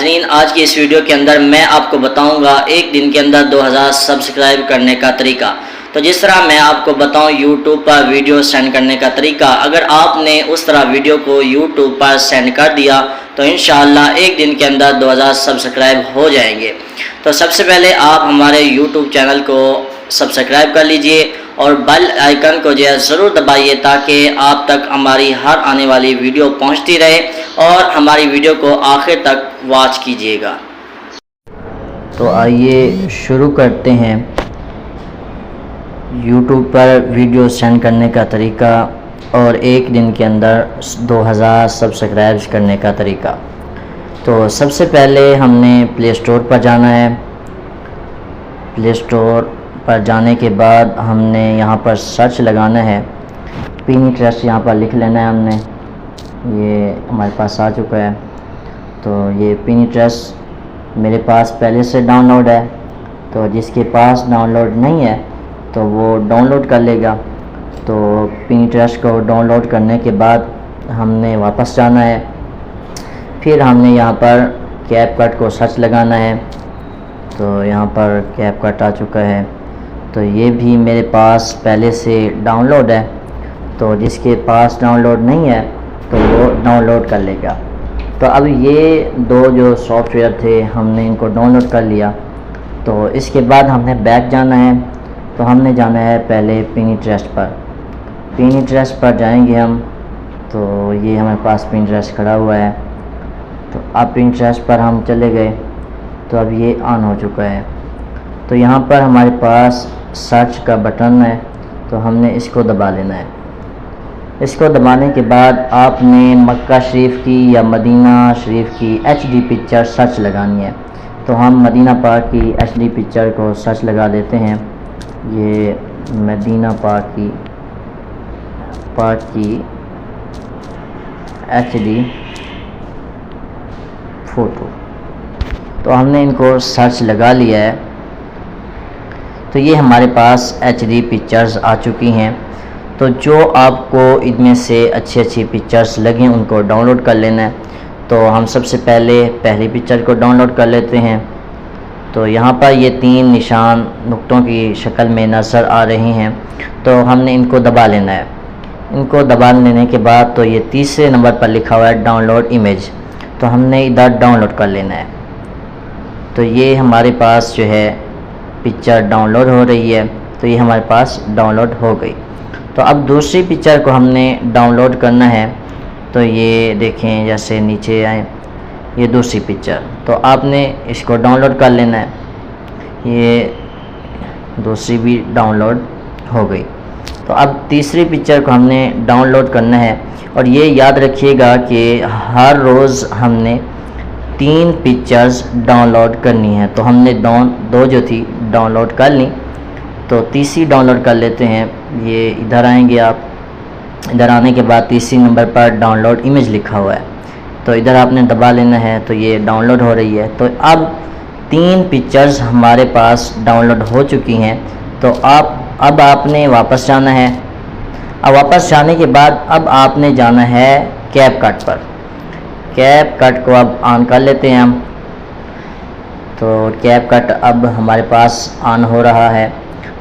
नाजरीन, आज की इस वीडियो के अंदर मैं आपको बताऊंगा एक दिन के अंदर 2000 सब्सक्राइब करने का तरीका। तो जिस तरह मैं आपको बताऊं यूट्यूब पर वीडियो सेंड करने का तरीका, अगर आपने उस तरह वीडियो को यूट्यूब पर सेंड कर दिया तो इंशाअल्लाह एक दिन के अंदर 2000 सब्सक्राइब हो जाएंगे। तो सबसे पहले आप हमारे यूट्यूब चैनल को सब्सक्राइब कर लीजिए और बेल आइकन को जो है ज़रूर दबाइए ताकि आप तक हमारी हर आने वाली वीडियो पहुंचती रहे और हमारी वीडियो को आखिर तक वॉच कीजिएगा। तो आइए शुरू करते हैं YouTube पर वीडियो सेंड करने का तरीका और एक दिन के अंदर 2000 सब्सक्राइब्स करने का तरीका। तो सबसे पहले हमने प्ले स्टोर पर जाना है। प्ले स्टोर पर जाने के बाद हमने यहाँ पर सर्च लगाना है, पिनिट्रेस्ट यहाँ पर लिख लेना है हमने। ये हमारे पास आ चुका है। तो ये पिनिट्रेस्ट मेरे पास पहले से डाउनलोड है, तो जिसके पास डाउनलोड नहीं है तो वो डाउनलोड कर लेगा। तो पिनिट्रेस्ट को डाउनलोड करने के बाद हमने वापस जाना है। फिर हमने यहाँ पर कैपकट को सर्च लगाना है। तो यहाँ पर कैपकट आ चुका है। तो ये भी मेरे पास पहले से डाउनलोड है, तो जिसके पास डाउनलोड नहीं है तो वो डाउनलोड कर लेगा। तो अब ये दो जो सॉफ्टवेयर थे हमने इनको डाउनलोड कर लिया। तो इसके बाद हमने बैक जाना है। तो हमने जाना है पहले पिनिट्रेस्ट पर। पिनिट्रेस्ट पर जाएंगे हम। तो ये हमारे पास पिनिट्रेस्ट खड़ा हुआ है। तो अब पिनिट्रेस्ट पर हम चले गए तो अब ये ऑन हो चुका है। तो यहाँ पर हमारे पास सर्च का बटन है, तो हमने इसको दबा लेना है। इसको दबाने के बाद आपने मक्का शरीफ की या मदीना शरीफ की HD पिक्चर सर्च लगानी है। तो हम मदीना पाक की HD पिक्चर को सर्च लगा लेते हैं। ये मदीना पाक की HD फ़ोटो। तो हमने इनको सर्च लगा लिया है। तो ये हमारे पास HD पिक्चर्स आ चुकी हैं। तो जो आपको इनमें से अच्छी पिक्चर्स लगें उनको डाउनलोड कर लेना है। तो हम सबसे पहले पहली पिक्चर को डाउनलोड कर लेते हैं। तो यहाँ पर ये 3 निशान नुक्तों की शक्ल में नज़र आ रही हैं, तो हमने इनको दबा लेना है। इनको दबा लेने के बाद तो ये तीसरे नंबर पर लिखा हुआ है डाउनलोड इमेज, तो हमने इधर डाउनलोड कर लेना है। तो ये हमारे पास जो है पिक्चर डाउनलोड हो रही है। तो ये हमारे पास डाउनलोड हो गई। तो अब दूसरी पिक्चर को हमने डाउनलोड करना है। तो ये देखें, जैसे नीचे आए, ये दूसरी पिक्चर, तो आपने इसको डाउनलोड कर लेना है। ये दूसरी भी डाउनलोड हो गई। तो अब तीसरी पिक्चर को हमने डाउनलोड करना है। और ये याद रखिएगा कि हर रोज़ हमने 3 पिक्चर्स डाउनलोड करनी है। तो हमने दो जो थी डाउनलोड कर ली, तो तीसरी डाउनलोड कर लेते हैं। ये इधर आएंगे आप। इधर आने के बाद तीसरी नंबर पर डाउनलोड इमेज लिखा हुआ है, तो इधर आपने दबा लेना है। तो ये डाउनलोड हो रही है। तो अब 3 पिक्चर्स हमारे पास डाउनलोड हो चुकी हैं। तो अब आपने वापस जाना है। अब वापस जाने के बाद अब आपने जाना है कैपकट पर। कैपकट को अब ऑन कर लेते हैं हम। तो कैपकट अब हमारे पास ऑन हो रहा है।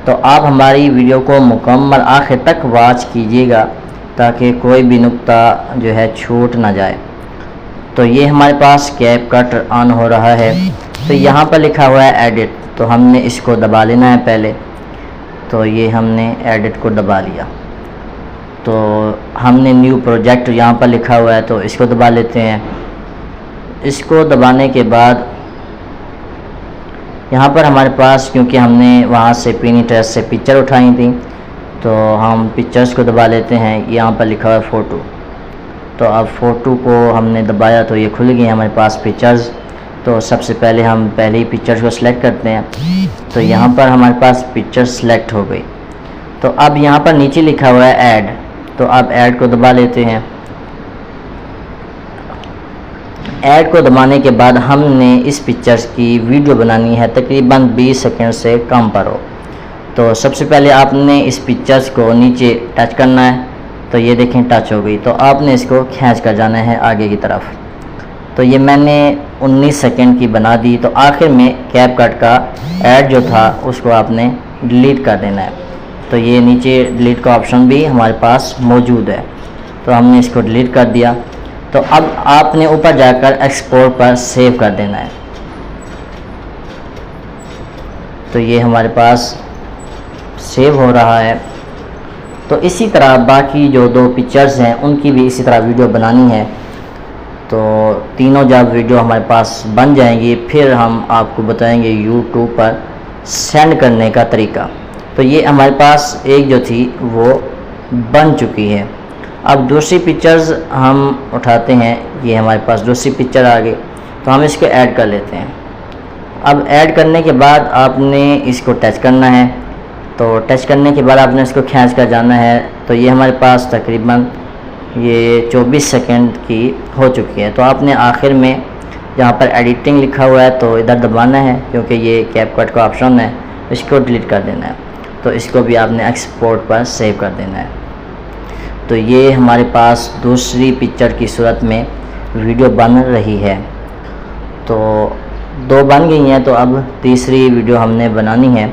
तो आप हमारी वीडियो को मुकम्मल आखिर तक वॉच कीजिएगा ताकि कोई भी नुक्ता जो है छूट ना जाए। तो ये हमारे पास कैपकट ऑन हो रहा है। तो यहाँ पर लिखा हुआ है एडिट, तो हमने इसको दबा लेना है पहले। तो ये हमने एडिट को दबा लिया। तो हमने न्यू प्रोजेक्ट यहाँ पर लिखा हुआ है, तो इसको दबा लेते हैं। इसको दबाने के बाद यहाँ पर हमारे पास, क्योंकि हमने वहाँ से पिनिट्रेस्ट से पिक्चर उठाई थी, तो हम पिक्चर्स को दबा लेते हैं। यहाँ पर लिखा हुआ है फ़ोटो। तो अब फ़ोटो को हमने दबाया तो ये खुल गई हमारे पास पिक्चर्स। तो सबसे पहले हम पहले ही पिक्चर्स को सिलेक्ट करते हैं। तो यहाँ पर हमारे पास पिक्चर सिलेक्ट हो गई। तो अब यहाँ पर नीचे लिखा हुआ है ऐड, तो अब ऐड को दबा लेते हैं। ऐड को दबाने के बाद हमने इस पिक्चर्स की वीडियो बनानी है, तकरीबन 20 सेकंड से कम पर हो। तो सबसे पहले आपने इस पिक्चर्स को नीचे टच करना है। तो ये देखें टच हो गई। तो आपने इसको खींच कर जाना है आगे की तरफ। तो ये मैंने 19 सेकंड की बना दी। तो आखिर में कैपकट का ऐड जो था उसको आपने डिलीट कर देना है। तो ये नीचे डिलीट का ऑप्शन भी हमारे पास मौजूद है, तो हमने इसको डिलीट कर दिया। तो अब आपने ऊपर जाकर एक्सपोर्ट पर सेव कर देना है। तो ये हमारे पास सेव हो रहा है। तो इसी तरह बाकी जो 2 पिक्चर्स हैं उनकी भी इसी तरह वीडियो बनानी है। तो तीनों जब वीडियो हमारे पास बन जाएंगी फिर हम आपको बताएंगे यूट्यूब पर सेंड करने का तरीका। तो ये हमारे पास एक जो थी वो बन चुकी है। अब दूसरी पिक्चर्स हम उठाते हैं। ये हमारे पास दूसरी पिक्चर आ गई, तो हम इसको ऐड कर लेते हैं। अब ऐड करने के बाद आपने इसको टच करना है। तो टच करने के बाद आपने इसको खींच कर जाना है। तो ये हमारे पास तकरीबन ये 24 सेकंड की हो चुकी है। तो आपने आखिर में जहाँ पर एडिटिंग लिखा हुआ है तो इधर दबाना है, क्योंकि ये कैपकट का ऑप्शन है, इसको डिलीट कर देना है। तो इसको भी आपने एक्सपोर्ट पर सेव कर देना है। तो ये हमारे पास दूसरी पिक्चर की सूरत में वीडियो बन रही है। तो 2 बन गई हैं, तो अब तीसरी वीडियो हमने बनानी है।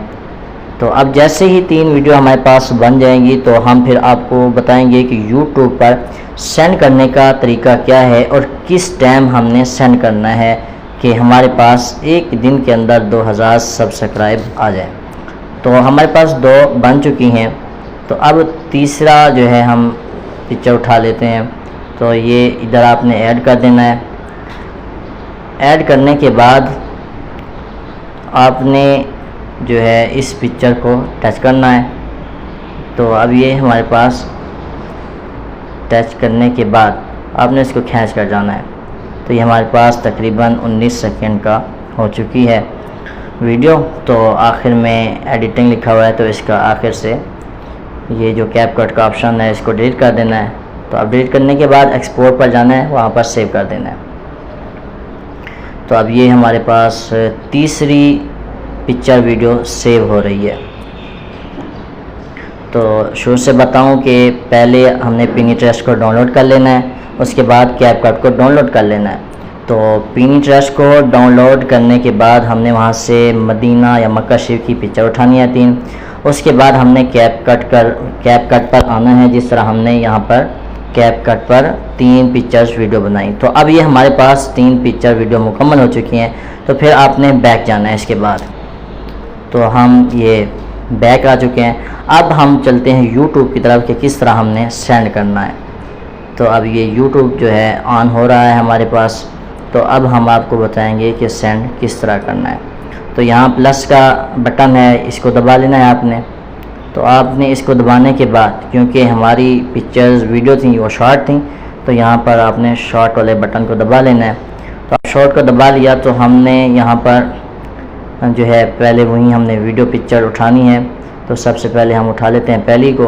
तो अब जैसे ही 3 वीडियो हमारे पास बन जाएंगी तो हम फिर आपको बताएंगे कि YouTube पर सेंड करने का तरीका क्या है और किस टाइम हमने सेंड करना है कि हमारे पास एक दिन के अंदर 2000 सब्सक्राइब आ जाए। तो हमारे पास 2 बन चुकी हैं। तो अब तीसरा जो है हम पिक्चर उठा लेते हैं। तो ये इधर आपने ऐड कर देना है। ऐड करने के बाद आपने जो है इस पिक्चर को टच करना है। तो अब ये हमारे पास टच करने के बाद आपने इसको खींच कर जाना है। तो ये हमारे पास तकरीबन 19 सेकंड का हो चुकी है वीडियो। तो आखिर में एडिटिंग लिखा हुआ है, तो इसका आखिर से ये जो कैपकट का ऑप्शन है इसको डिलीट कर देना है। तो अब डिलीट करने के बाद एक्सपोर्ट पर जाना है, वहाँ पर सेव कर देना है। तो अब ये हमारे पास तीसरी पिक्चर वीडियो सेव हो रही है। तो शुरू से बताऊं कि पहले हमने पिनिट्रेस्ट को डाउनलोड कर लेना है, उसके बाद कैपकट को डाउनलोड कर लेना है। तो पिनिट्रेस्ट को डाउनलोड करने के बाद हमने वहां से मदीना या मक्का शरीफ की पिक्चर उठानी है 3। उसके बाद हमने कैपकट पर आना है, जिस तरह हमने यहाँ पर कैपकट पर 3 पिक्चर्स वीडियो बनाई। तो अब ये हमारे पास 3 पिक्चर वीडियो मुकम्मल हो चुकी हैं। तो फिर आपने बैक जाना है इसके बाद। तो हम ये बैक आ चुके हैं। अब हम चलते हैं YouTube की तरफ कि किस तरह हमने सेंड करना है। तो अब ये YouTube जो है ऑन हो रहा है हमारे पास। तो अब हम आपको बताएंगे कि सेंड किस तरह करना है। तो यहाँ प्लस का बटन है, इसको दबा लेना है आपने। तो आपने इसको दबाने के बाद, क्योंकि हमारी पिक्चर्स वीडियो थी वो शॉर्ट थी, तो यहाँ पर आपने शॉर्ट वाले बटन को दबा लेना है। तो आप शॉर्ट को दबा लिया तो हमने यहाँ पर जो है पहले वही हमने वीडियो पिक्चर उठानी है। तो सबसे पहले हम उठा लेते हैं पहली को।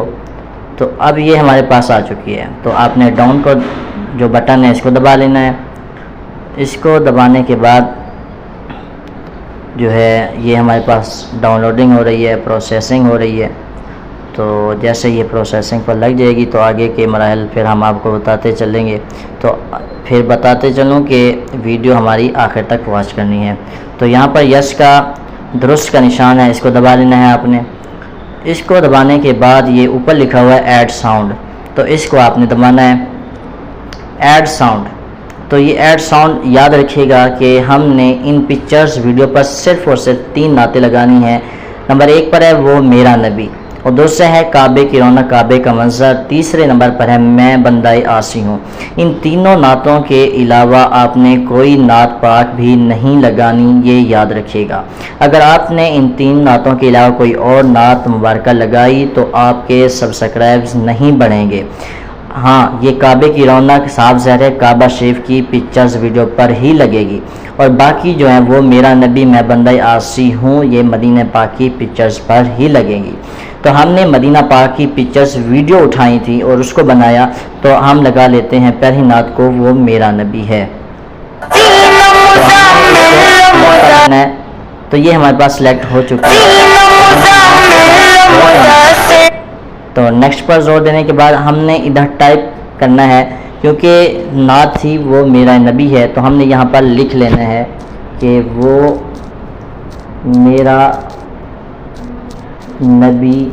तो अब ये हमारे पास आ चुकी है। तो आपने डाउन को जो बटन है इसको दबा लेना है। इसको दबाने के बाद जो है ये हमारे पास डाउनलोडिंग हो रही है, प्रोसेसिंग हो रही है। तो जैसे ये प्रोसेसिंग पर लग जाएगी तो आगे के मराहल फिर हम आपको बताते चलेंगे। तो फिर बताते चलूँ कि वीडियो हमारी आखिर तक वॉच करनी है। तो यहाँ पर यस का दुरुस्त का निशान है, इसको दबा लेना है आपने। इसको दबाने के बाद ये ऊपर लिखा हुआ है ऐड साउंड, तो इसको आपने दबाना है, ऐड साउंड। तो ये ऐड साउंड याद रखिएगा कि हमने इन पिक्चर्स वीडियो पर सिर्फ़ और सिर्फ 3 नातें लगानी हैं। नंबर 1 पर है वो मेरा नबी, और दूसरे है काबे की रौनक काबे का मंजर, तीसरे नंबर पर है मैं बंदाई आसी हूँ। इन तीनों नातों के अलावा आपने कोई नात पाक भी नहीं लगानी, ये याद रखिएगा। अगर आपने इन 3 नातों के अलावा कोई और नात मुबारक लगाई तो आपके सब्सक्राइब्स नहीं बढ़ेंगे। हाँ, ये काबे की रौनक साफ ज़ाहिर है काबा शरीफ की पिक्चर्स वीडियो पर ही लगेगी, और बाकी जो है वो मेरा नबी मैं बंदाई आसी हूँ ये मदीना पाक की पिक्चर्स पर ही लगेंगी। तो हमने मदीना पाक की पिक्चर्स वीडियो उठाई थी और उसको बनाया, तो हम लगा लेते हैं पहली नात को, वो मेरा नबी है। तो ये हमारे पास सिलेक्ट हो चुका है। तो नेक्स्ट पर जोर देने के बाद हमने इधर टाइप करना है क्योंकि नात थी वो मेरा नबी है, तो हमने यहाँ पर लिख लेना है कि वो मेरा नबी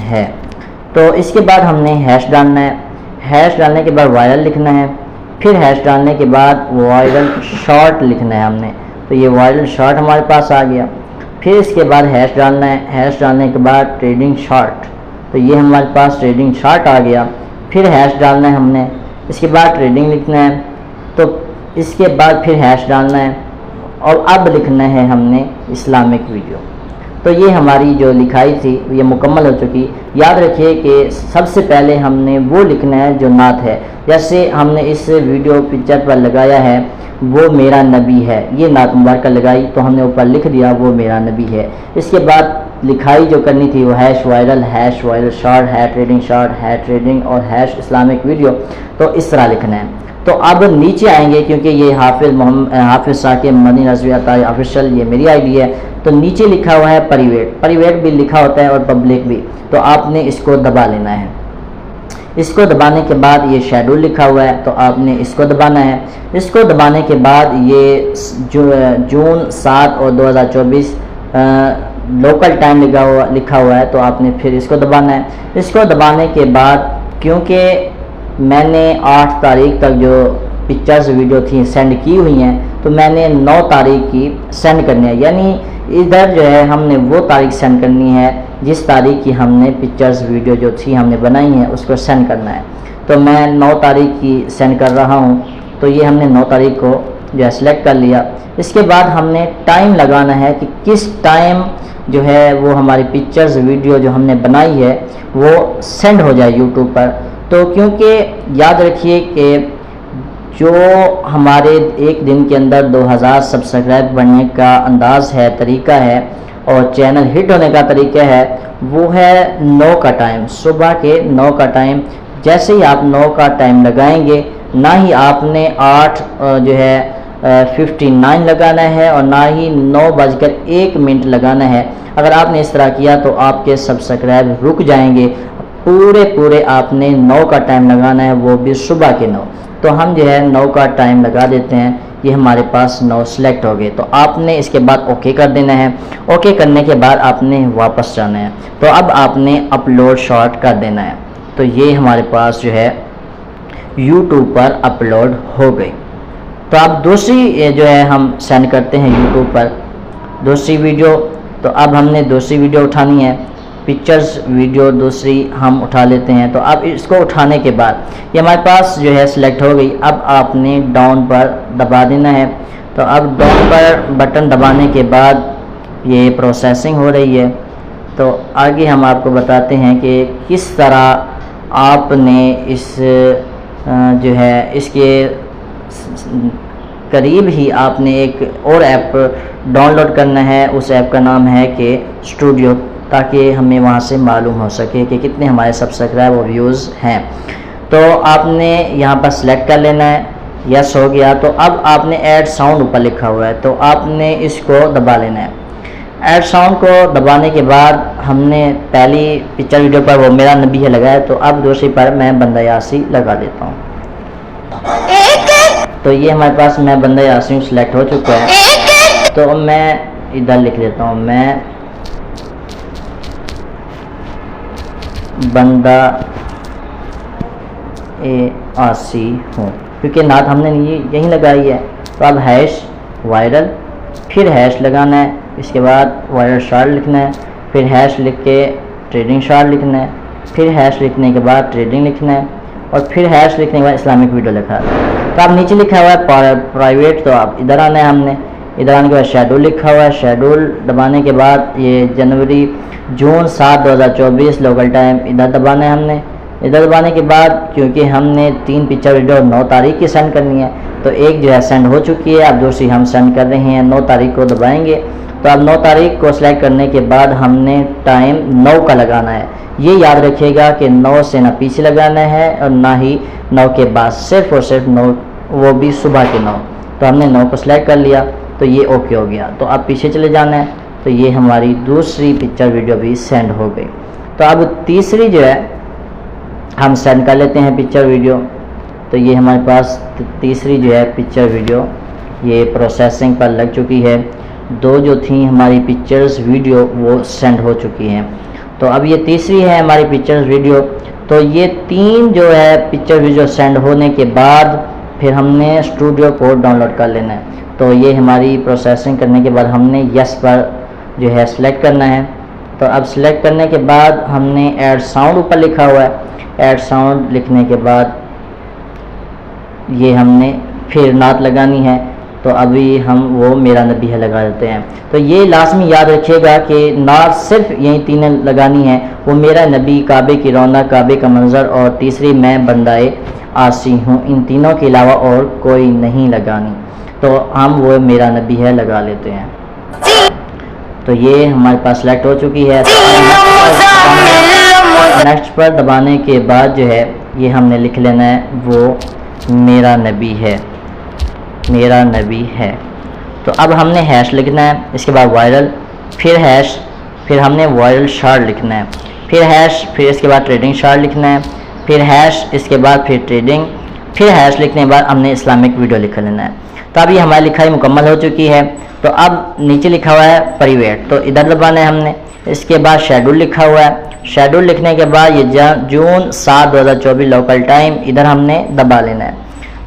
है। तो इसके बाद हमने हैश डालना है। हैश डालने के बाद वायरल लिखना है, फिर हैश डालने के बाद वायरल शॉर्ट लिखना है हमने। तो ये वायरल शॉर्ट हमारे पास आ गया। फिर इसके बाद हैश डालना है। हैश डालने के बाद ट्रेडिंग शॉर्ट, तो ये हमारे पास ट्रेडिंग शॉर्ट आ गया। फिर हैश डालना है हमने, इसके बाद ट्रेडिंग लिखना है। तो इसके बाद फिर हैश डालना है और अब लिखना है हमने इस्लामिक वीडियो। तो ये हमारी जो लिखाई थी ये मुकम्मल हो चुकी। याद रखिए कि सबसे पहले हमने वो लिखना है जो नात है। जैसे हमने इस वीडियो पिक्चर पर लगाया है वो मेरा नबी है, ये नात मुबारक लगाई, तो हमने ऊपर लिख दिया वो मेरा नबी है। इसके बाद लिखाई जो करनी थी वो हैश वायरल शॉर्ट, है ट्रेडिंग शॉर्ट, है ट्रेडिंग और हैश इस्लामिक वीडियो। तो इस तरह लिखना है। तो अब नीचे आएंगे, क्योंकि ये हाफिज़ साकिब मदनी रज़वी अताई ऑफिशियल ये मेरी आईडी है, तो नीचे लिखा हुआ है परिवेट भी लिखा होता है और पब्लिक भी। तो आपने इसको दबा लेना है। इसको दबाने के बाद ये शेड्यूल लिखा हुआ है, तो आपने इसको दबाना है। इसको दबाने के बाद ये जून 7 और 2024 लोकल टाइम लिखा हुआ है, तो आपने फिर इसको दबाना है। इसको दबाने के बाद क्योंकि मैंने 8 तारीख तक जो पिक्चर्स वीडियो थी सेंड की हुई हैं, तो मैंने 9 तारीख की सेंड करनी है। यानी इधर जो है हमने वो तारीख सेंड करनी है जिस तारीख की हमने पिक्चर्स वीडियो जो थी हमने बनाई है उसको सेंड करना है। तो मैं 9 तारीख की सेंड कर रहा हूँ। तो ये हमने 9 तारीख को जो है सेलेक्ट कर लिया। इसके बाद हमने टाइम लगाना है कि किस टाइम जो है वो हमारी पिक्चर्स वीडियो जो हमने बनाई है वो सेंड हो जाए यूट्यूब पर। तो क्योंकि याद रखिए कि जो हमारे एक दिन के अंदर 2000 सब्सक्राइब बनने का अंदाज़ है, तरीका है और चैनल हिट होने का तरीका है वो है 9 का टाइम, सुबह के 9 का टाइम। जैसे ही आप 9 का टाइम लगाएंगे, ना ही आपने 8 जो है 59 लगाना है और ना ही 9:01 लगाना है। अगर आपने इस तरह किया तो आपके सब्सक्राइब रुक जाएंगे। पूरे आपने 9 का टाइम लगाना है, वो भी सुबह के 9। तो हम जो है 9 का टाइम लगा देते हैं। ये हमारे पास 9 सेलेक्ट हो गए। तो आपने इसके बाद ओके कर देना है। ओके करने के बाद आपने वापस जाना है। तो अब आपने अपलोड शॉर्ट कर देना है। तो ये हमारे पास जो है YouTube पर अपलोड हो गई। तो अब दूसरी जो है हम सेंड करते हैं YouTube पर दूसरी वीडियो। तो अब हमने दूसरी वीडियो उठानी है, पिक्चर्स वीडियो दूसरी हम उठा लेते हैं। तो अब इसको उठाने के बाद ये हमारे पास जो है सिलेक्ट हो गई। अब आपने डाउन पर दबा देना है। तो अब डाउन पर बटन दबाने के बाद ये प्रोसेसिंग हो रही है। तो आगे हम आपको बताते हैं कि किस तरह आपने इस जो है इसके करीब ही आपने एक और ऐप डाउनलोड करना है। उस ऐप का नाम है कि स्टूडियो, ताकि हमें वहाँ से मालूम हो सके कि कितने हमारे सब्सक्राइब और व्यूज़ हैं। तो आपने यहाँ पर सेलेक्ट कर लेना है। यस हो गया। तो अब आपने ऐड साउंड ऊपर लिखा हुआ है, तो आपने इसको दबा लेना है। ऐड साउंड को दबाने के बाद हमने पहली पिक्चर वीडियो पर वो मेरा नबी है लगाया, तो अब दूसरी पर मैं बंदा यासी लगा देता हूँ। तो ये हमारे पास मैं बंदा यासीन सेलेक्ट हो चुका है। तो मैं इधर लिख लेता हूँ, मैं बंदा आसी हूँ, क्योंकि नात हमने यही लगाई है। तो अब हैश वायरल, फिर हैश लगाना है, इसके बाद वायरल शॉर्ट लिखना है, फिर हैश लिख के ट्रेडिंग शॉर्ट लिखना है, फिर हैश लिखने के बाद ट्रेडिंग लिखना है और फिर हैश लिखने के बाद इस्लामिक वीडियो लिखा है। तो अब नीचे लिखा हुआ है प्राइवेट, तो अब इधर आना है। हमने इधर आने के बाद शेड्यूल लिखा हुआ है। शेड्यूल दबाने के बाद ये जून 7 2024 लोकल टाइम इधर दबाना है हमने। इधर दबाने के बाद क्योंकि हमने 3 पिक्चर वीडियो 9 तारीख की सेंड करनी है, तो एक जो है सेंड हो चुकी है, अब दूसरी हम सेंड कर रहे हैं। 9 तारीख को दबाएंगे। तो अब 9 तारीख को सिलेक्ट करने के बाद हमने टाइम 9 का लगाना है। ये याद रखिएगा कि 9 से ना पीछे लगाना है और ना ही 9 के बाद, सिर्फ और सिर्फ 9, वो भी सुबह के 9। तो हमने 9 को सिलेक्ट कर लिया, तो ये ओके हो गया। तो अब पीछे चले जाना है। तो ये हमारी दूसरी पिक्चर वीडियो भी सेंड हो गई। तो अब तीसरी जो है हम सेंड कर लेते हैं पिक्चर वीडियो। तो ये हमारे पास तीसरी जो है पिक्चर वीडियो ये प्रोसेसिंग पर लग चुकी है। 2 जो थी हमारी पिक्चर्स वीडियो वो सेंड हो चुकी हैं। तो अब ये तीसरी है हमारी पिक्चर्स वीडियो। तो ये 3 जो है पिक्चर वीडियो सेंड होने के बाद फिर हमने स्टूडियो कोड डाउनलोड कर लेना है। तो ये हमारी प्रोसेसिंग करने के बाद हमने यस पर जो है सिलेक्ट करना है। तो अब सिलेक्ट करने के बाद हमने ऐड साउंड ऊपर लिखा हुआ है, ऐड साउंड लिखने के बाद ये हमने फिर नात लगानी है। तो अभी हम वो मेरा नबी है लगा देते हैं। तो ये लाजमी याद रखिएगा कि नात सिर्फ यही 3 लगानी है, वो मेरा नबी, काबे की रौनक, काबे का मंजर और तीसरी मैं बंदाए आसी हूँ। इन तीनों के अलावा और कोई नहीं लगानी। तो हम वो मेरा नबी है लगा लेते हैं। तो ये हमारे पास सेलेक्ट हो चुकी है। नेक्स्ट पर दबाने के बाद जो है ये हमने लिख लेना है वो मेरा नबी है, मेरा नबी है। तो अब हमने हैश लिखना है, इसके बाद वायरल, फिर हैश, फिर हमने वायरल शार्ट लिखना है, फिर हैश, फिर इसके बाद ट्रेडिंग शार्ट लिखना है, फिर हैश, इसके बाद फिर ट्रेडिंग, फिर हैश लिखने के बाद हमने इस्लामिक वीडियो लिख लेना है। तो अब ये हमारी लिखाई मुकम्मल हो चुकी है। तो अब नीचे लिखा हुआ है प्राइवेट, तो इधर दबाना है हमने। इसके बाद शेड्यूल लिखा हुआ है, शेड्यूल लिखने के बाद ये जून 7 2024 लोकल टाइम इधर हमने दबा लेना है।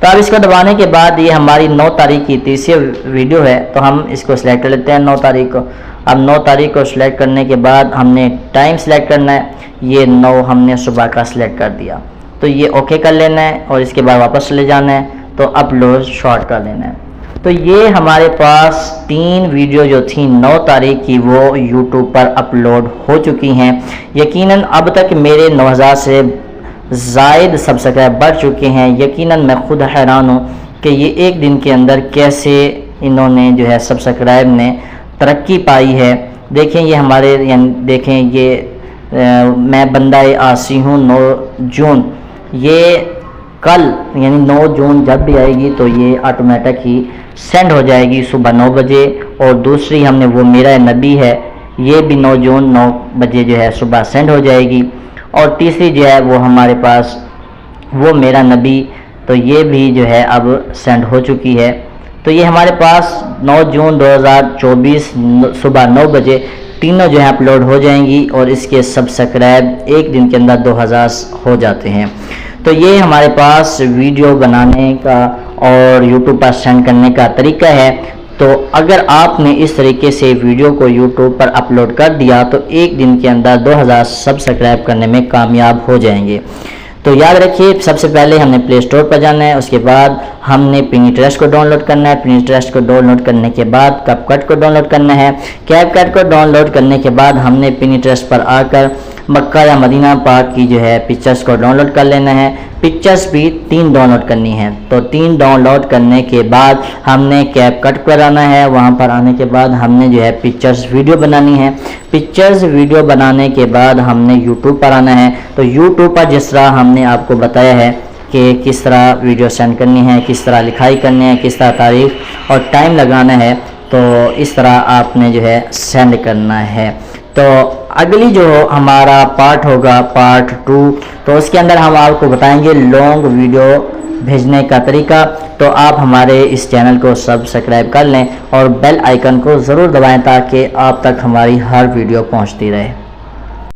तो अब इसको दबाने के बाद ये हमारी 9 तारीख की तीसरी वीडियो है। तो हम इसको सिलेक्ट कर लेते हैं 9 तारीख को। अब 9 तारीख को सिलेक्ट करने के बाद हमने टाइम सिलेक्ट करना है, ये 9 हमने सुबह का सिलेक्ट कर दिया। तो ये ओके कर लेना है और इसके बाद वापस चले जाना है। तो अपलोड शॉर्ट कर लेना है। तो ये हमारे पास 3 वीडियो जो थी 9 तारीख की वो यूट्यूब पर अपलोड हो चुकी हैं। यकीनन अब तक मेरे 9000 से ज़ायद सब्सक्राइब बढ़ चुके हैं। यकीनन मैं खुद हैरान हूँ कि ये एक दिन के अंदर कैसे इन्होंने जो है सब्सक्राइब ने तरक्की पाई है। देखें ये हमारे देखें ये मैं बंदाए आसी हूँ 9 जून, ये कल यानी 9 जून जब भी आएगी तो ये ऑटोमेटिक ही सेंड हो जाएगी सुबह 9 बजे। और दूसरी हमने वो मेरा नबी है, ये भी 9 जून 9 बजे जो है सुबह सेंड हो जाएगी। और तीसरी जो है वो हमारे पास वो मेरा नबी, तो ये भी जो है अब सेंड हो चुकी है। तो ये हमारे पास 9 जून 2024 सुबह 9 बजे तीनों जो है अपलोड हो जाएंगी और इसके सब्सक्राइब एक दिन के अंदर 2000 हो जाते हैं। तो ये हमारे पास वीडियो बनाने का और यूट्यूब पर सेंड करने का तरीका है। तो अगर आपने इस तरीके से वीडियो को यूट्यूब पर अपलोड कर दिया तो एक दिन के अंदर 2000 सब्सक्राइब करने में कामयाब हो जाएंगे। तो याद रखिए, सबसे पहले हमने प्ले स्टोर पर जाना है, उसके बाद हमने पिनिट्रेस्ट को डाउनलोड करना है। पिनिट्रेस्ट को डाउनलोड करने के बाद कैपकट को डाउनलोड करना है। कैपकट को डाउनलोड करने के बाद हमने पिनिट्रेस्ट पर आकर मक्का या मदीना पाक की जो है पिक्चर्स को डाउनलोड कर लेना है। पिक्चर्स भी 3 डाउनलोड करनी है। तो 3 डाउनलोड करने के बाद हमने कैपकट पर आना है। वहाँ पर आने के बाद हमने जो है पिक्चर्स वीडियो बनानी है। पिक्चर्स वीडियो बनाने के बाद हमने यूट्यूब पर आना है। तो यूट्यूब पर जिस तरह हमने आपको बताया है कि किस तरह वीडियो सेंड करनी है, किस तरह लिखाई करनी है, किस तरह तारीख और टाइम लगाना है, तो इस तरह आपने जो है सेंड करना है। तो अगली जो हमारा पार्ट होगा पार्ट 2, तो उसके अंदर हम आपको बताएंगे लॉन्ग वीडियो भेजने का तरीका। तो आप हमारे इस चैनल को सब्सक्राइब कर लें और बेल आइकन को ज़रूर दबाएं ताकि आप तक हमारी हर वीडियो पहुंचती रहे।